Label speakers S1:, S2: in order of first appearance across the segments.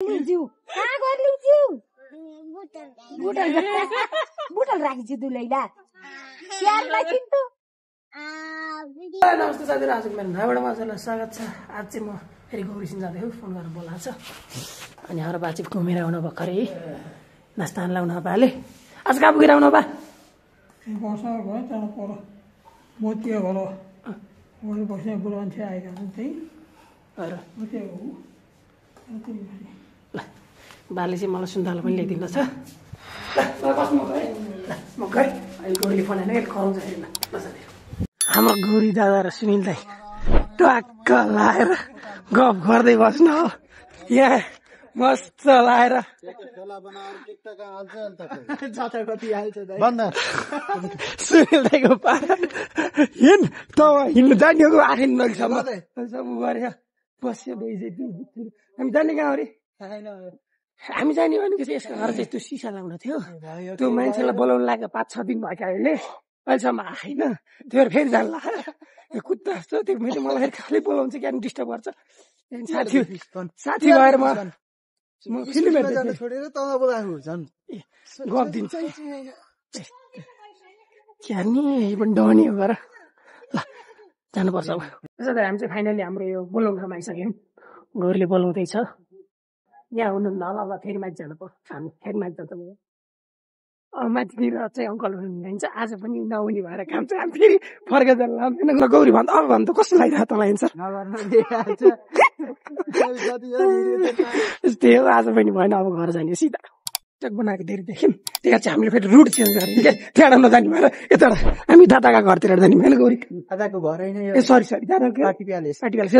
S1: लिन्छु कहाँ गएर लिन्छु बुटल बुटल राखिछु तु लैला स्याहारलाई चिन्छु
S2: नमस्ते साथीहरु आजको मेरो नयाँ भिडियोमा स्वागत छ। आज चाहिँ म फेरि गौरीसिन जाँदैछु फोन गरेर बोलाएको छ अनि हाम्रो बाची घुमेर आउनु भर्खरै नास्ता लाउन पाले आज कहाँ पुगेर आउनु बा
S3: बस्न गयो त्यहाँ पर मोतिया घर वरि बस्ने बुढो मान्छे आएका छन् त्यही मोतिया हो
S2: ल बाले चाहिँ मलाई सुन्तला पनि ल्याइदिनु छ ल बस्नु है ल म गएँ अहिले गौरीले फोन हानेर कराउँछ फेरि ल साथीहरु हाम्रो गौरी दादा र सुनिल दाई टक्क लाएर गफ गर्दै बस्नु हो यहाँ मस्त लाएर सुनिल दाईको पारा हिँड त हिँड्नु जाने हो आखिर नलिसम्म गरेर बस्यो हामी जाने कहाँ अरे हामी जाने भनेको चाहिँ यसको घर चाहिँ त्यो सिसा लाउन थियो त्यो मान्छेलाई बोलाउनु लाग्यो 5-6 दिन भएको अहिले अहिलेसम्म आएन त्यो फेरि जान्ला कुत्ता जस्तो त्यो मैले मलाई फेरि खालि बोलाउँछ क्या डिस्टर्ब गर्छ साथी भएर म फिल्म गफ दिन्छ क्या नि पनि डनी हो गर ल जानुपर्छ अब त्यसो हामी चाहिँ फाइनली हाम्रो यो बोलाउन आइसक्यौँ गौरीले बोलाउँदैछ यहाँ हुनुहुन्न होला अब फेरि माथि जानु पर्छ हामी फेरि माथि जान्छ माथिनिर चाहिँ अङ्कल हुनुहुन्छ आज पनि नहुने भएर काम चाहिँ हामी फेरि फर्केर जानु गौरी भन्दा अब भन्दा कस्तो लागिरहेको तँलाई एन्सर त्यही हो आज पनि भएन अब घर जाने सिधा चक बनाएको धेरै देख्यौँ त्यहाँ चाहिँ हामीले फेरि रुट चेन्ज गऱ्यौँ क्या त्यहाँबाट नजाने भएर यता हामी दादाका घरतिर जाने भएन गौरी
S3: दादाको घर होइन
S2: ए सरी दादाको पार्टी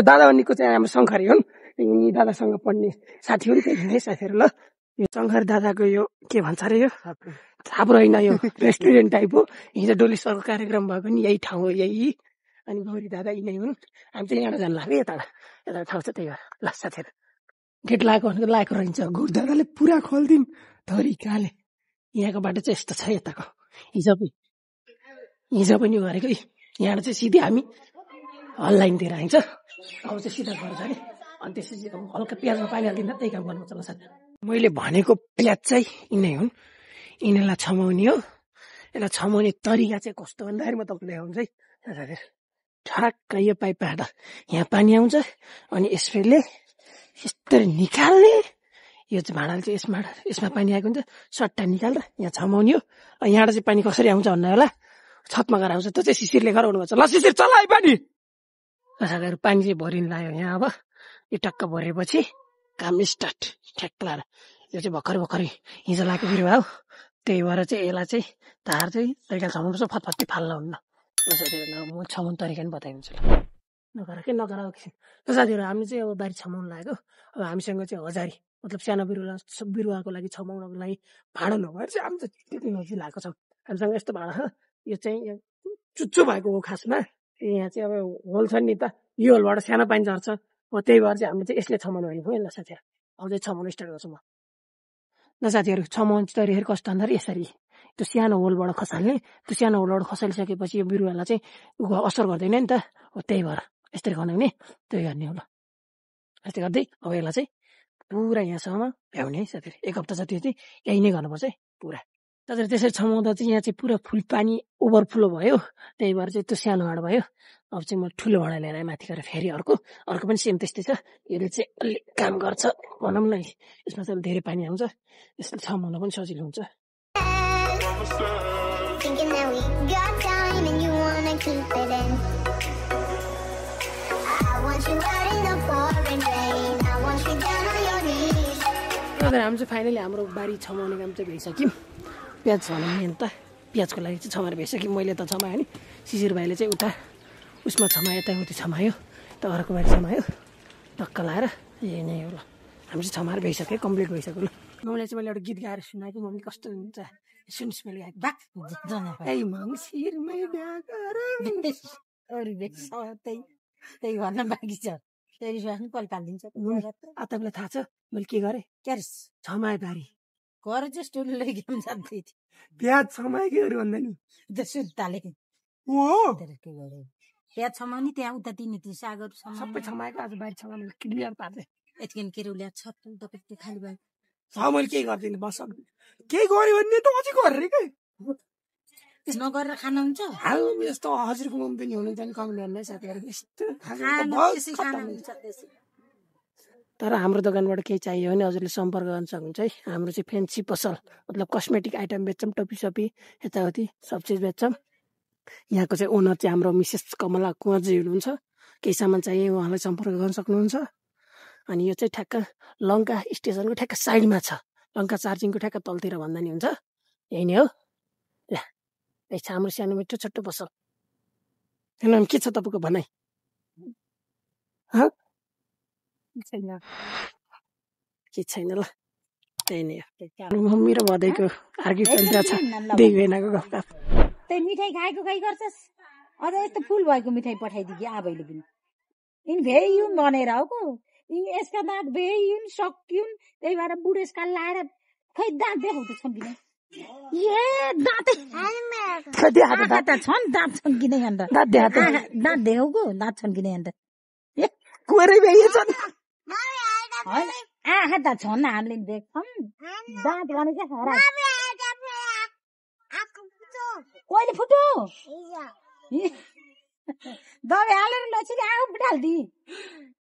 S2: दादा भन्नेको चाहिँ हाम्रो शङ्खरी हुन् यी दादासँग पढ्ने साथीहरू त्यही हुने साथीहरू ल यो शङ्खरी दादाको यो के भन्छ अरे यो छाप्रो होइन यो रेस्टुरेन्ट टाइप हो हिजो डोली सरको कार्यक्रम भएको नि यही ठाउँ हो यही अनि गौरी दादा यिनै हुन् हामी चाहिँ यहाँबाट जानु लाग्यो यता ठाउँ छ त्यही भएर ल साथीहरू गेट लागेको रहन्छ गौरी दादाले पुरा खोलिदिउँ तरिकाले यहाँको बाटो चाहिँ यस्तो छ यताको हिजो पनि गरेको यहाँबाट चाहिँ सिधै हामी हललाइनतिर आइन्छ अब चाहिँ सिधा घर जाने अनि त्यसपछि हल्का प्याजमा पानी हालिदिँदा त्यही काम गर्नुपर्छ ल साथी मैले भनेको प्याज चाहिँ यिनै हुन् यिनीहरूलाई छमाउने हो यसलाई छमाउने तरिका चाहिँ कस्तो भन्दाखेरि म तपाईँलाई आउँछ है साथीहरू ठ्याक्क यो पाइपबाट यहाँ पानी आउँछ अनि यसले यस्तरी निकाल्ने यो चाहिँ भाँडाले चाहिँ यसमा पानी आएको हुन्छ सट्टा निकालेर यहाँ छमाउने हो यहाँबाट चाहिँ पानी कसरी आउँछ भन्दा होला छतमा गएर आउँछ त्यो चाहिँ शिशिरले गराउनुपर्छ ल शिशिर चलाइ पानी साथीहरू पानी चाहिँ भरिन लाग्यो यहाँ अब यो टक्क भरेपछि काम स्टार्ट ठ्याक्क लाएर यो चाहिँ भर्खरै हिजो लागेको बिरुवा हो त्यही भएर चाहिँ यसलाई चाहिँ धार चाहिँ तरिका छमाउनुपर्छ फतफत्ती फाल्न हुन्न साथीहरू म छमाउनु तरिका पनि बताइदिन्छु ल नगराएको साथीहरू हामी चाहिँ अब बारी छमाउनु लाग्यो अब हामीसँग चाहिँ हजारी मतलब सानो बिरुवाको लागि छमाउनको लागि भाँडा नभएर चाहिँ हामी चाहिँ टेक्नोलोजी लगाएको छौँ हामीसँग यस्तो भाँडा छ यो चाहिँ चुच्चो भएको हो खासमा यहाँ चाहिँ अब होल छ नि त यो होलबाट सानो पानी झर्छ हो त्यही भएर चाहिँ हामीले चाहिँ यसले छमाउनु भनेको ल साथीहरू अब चाहिँ छमाउनु स्टार्ट गर्छु म ल साथीहरू छमाउनु तरिका कस्तो भन्दाखेरि यसरी त्यो सानो होलबाट खसाल्ने त्यो सानो होलबाट खसालिसकेपछि यो बिरुवालाई चाहिँ असर गर्दैन नि त हो त्यही भएर यस्तरी खनाउने त्यही गर्ने हो ल यस्तै गर्दै अब यसलाई चाहिँ पुरा यहाँसम्म भ्याउने है साथीहरू 1 हप्ता जति चाहिँ यही नै गर्नुपर्छ है पुरा साथीहरू त्यसरी छमाउँदा चाहिँ यहाँ चाहिँ पुरा फुल पानी ओभरफ्लो भयो त्यही भएर चाहिँ त्यो सानो भाँडा भयो अब चाहिँ म ठुलो भाँडा लिएर माथि गएर फेरि अर्को पनि सेम त्यस्तै छ यसले चाहिँ अलिक काम गर्छ भनौँ न यसमा चाहिँ धेरै पानी आउँछ यसले छमाउन पनि सजिलो हुन्छ हामी चाहिँ फाइनली हाम्रो बारी छमाउने काम चाहिँ भइसक्यौँ प्याज भनौँ नि त प्याजको लागि चाहिँ छमाएर भइसक्यौँ मैले त छमाएँ नि शिशिर भाइले चाहिँ उता उसमा छमायो यताउति छमायो त अर्को बारी छमायो टक्क लाएर यही नै हो ल हामी चाहिँ छमाएर भइसक्यो कम्प्लिट भइसक्यो ल मम्मीलाई चाहिँ मैले एउटा गीत गाएर सुनाएको मम्मी कस्तो हुन्छ सुनिस् मैले
S1: त्यही भन्न बाँकी छ
S2: तपाईँलाई थाहा छ मैले के गरेँ क्यारे छमाए बारी
S1: घर चाहिँ स्टुलले गेम जान्दै थियो
S2: प्याज छमाए के अरे भन्दा नि
S1: सुत्ताले के गरे प्याज छमाउने त्यहाँ उता तिनी सागर
S2: सबै छमाएको आज बारी छमाउने क्लियर पार्दै
S1: यतिखेर के ल्याएको छ तपाईँ खाली भयो
S2: मैले केही गर्दिनँ बस केही गऱ्यो भने त अझै गरेर के
S1: नगरेर खानुहुन्छ
S2: हाल यस्तो हजुरको मम्मी पनि हुनुहुन्छ नि कमेन्ट गर्ने साथीहरू यस्तो तर हाम्रो दोकानबाट केही चाहियो भने हजुरले सम्पर्क गर्न सक्नुहुन्छ है हाम्रो चाहिँ फ्यान्सी पसल मतलब कस्मेटिक आइटम बेच्छौँ टपी सपी यताउति सब चिज बेच्छौँ यहाँको चाहिँ ओनर चाहिँ हाम्रो मिसेस कमला कुँवरजी हुनुहुन्छ केही सामान चाहिए उहाँलाई सम्पर्क गर्न सक्नुहुन्छ अनि यो चाहिँ ठ्याक्क लङ्का स्टेसनको ठ्याक्क साइडमा छ लङ्का चार्जिङको ठ्याक्क तलतिर भन्दा नि हुन्छ यही नै हो ला यही छ हाम्रो सानो मिठो छोटो पसल हेर्नु के छ तपाईँको भनाइ के छैन ल त्यही नै हो मम्मी र भदैको अर्कै चलिरहेको छ देखिएनको गफ
S1: त्यही मिठाई खाएको खाइ गर्छस् अझ यस्तो फुल भएको मिठाई पठाइदिए आबैले पनि यिन भेयुन् भनेर हो को यसका दाँत भेयुन् सकियुन् त्यही भएर बुढेसकाल लाएर खै दाँत देखाउँछ छन् किन ए दाँत छन् दाँत छन् किन अन्त दाँत देखाउको दाँत छन् किन अन्त आँखा त छन् हामीले देख्छौँ दाँत भनेको कहिले फुटो दबाई हालेर लछीले आगो फुटाल्दी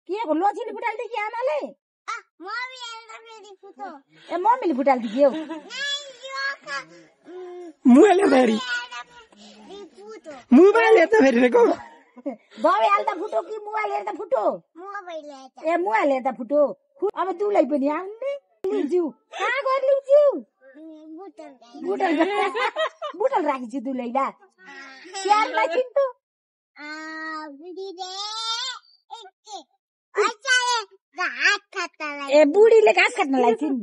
S1: के हो लछीले फुटाल्दी कि आमाले ए मम्मीले फुटाल्दी के हो
S2: मोबाइल हेर्दा फेरिको
S1: दबाई हाल्दा फुटो कि मोबाइल हेर्दा फुटो ए मोबाइल हेर्दा फुटो अब दुलाई पनि आउने लिन्छु कहाँ गएर लिन्छु बुटल राखिछु दुलैला स्याहारलाई चिन्छु ए बुढीले घाँस काट्नलाई छिन्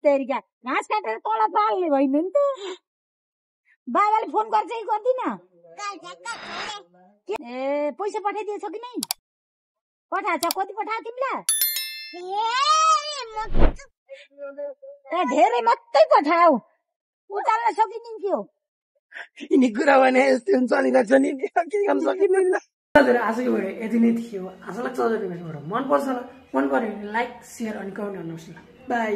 S1: तेरिका घाँस काटेर तल पाल्ने होइन नि त बाबाले फोन गर्छ कि गर्दिन ए पैसा पठाइदिएछ कि नै पठाएछ कति पठायो तिमीलाई ए धेरै मात्रै पठाऊ उचाल्न सकिदिन्थ्यो
S2: यिनी कुरा भने यस्तो चलिरहेको छ नि के गर्न सकिँदैन हजुर आजको भिडियो यति नै थियो आशा लाग्छ हजुरले भिडियोबाट मन पर्छ मन पऱ्यो भने लाइक सेयर अनि कमेन्ट गर्नुहोस् न बाई